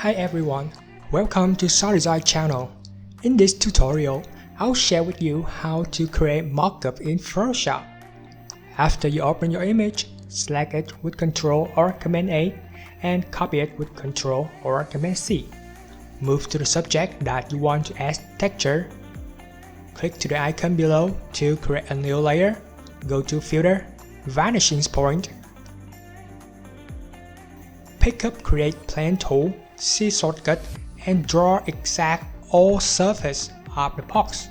Hi everyone, welcome to SaDesign channel. In this tutorial, I'll share with you how to create mockup in Photoshop. After you open your image, select it with Ctrl or Command A and copy it with Ctrl or Command C. Move to the subject that you want to add texture. Click to the icon below to create a new layer. Go to Filter, Vanishing Point. Pick up Create Plane tool, see shortcut, and draw exact all surface of the box.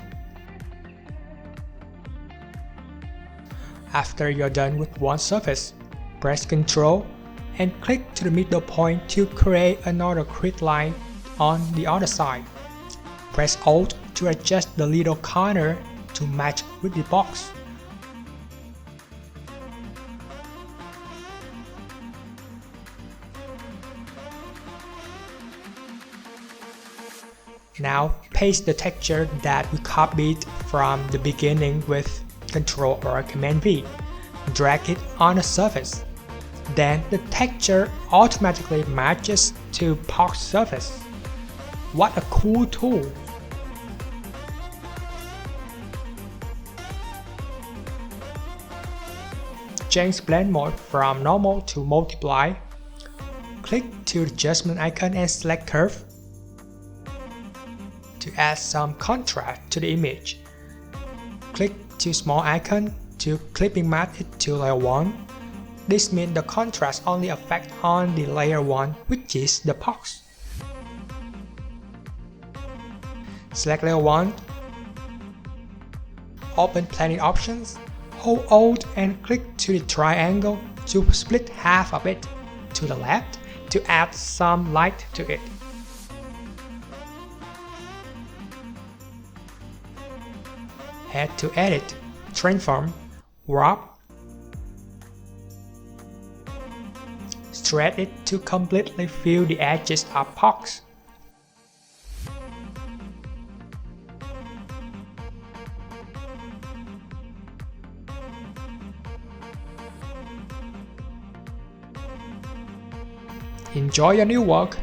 After you're done with one surface, press Ctrl and click to the middle point to create another grid line on the other side. Press Alt to adjust the little corner to match with the box. Now paste the texture that we copied from the beginning with Ctrl or Command V. Drag it on the surface. Then the texture automatically matches to box surface. What a cool tool! Change blend mode from normal to multiply. Click to the adjustment icon and select curve. To add some contrast to the image, click to small icon to clipping mask it to layer 1. This means the contrast only affects on the layer 1, which is the box. Select layer 1. Open Planning Options. Hold Alt and click to the triangle to split half of it to the left to add some light to it. Head to Edit, Transform, Warp. Stretch it to completely fill the edges of box. Enjoy your new work!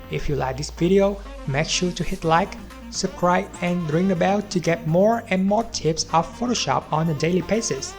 If you like this video, make sure to hit like, subscribe and ring the bell to get more and more tips of Photoshop on a daily basis.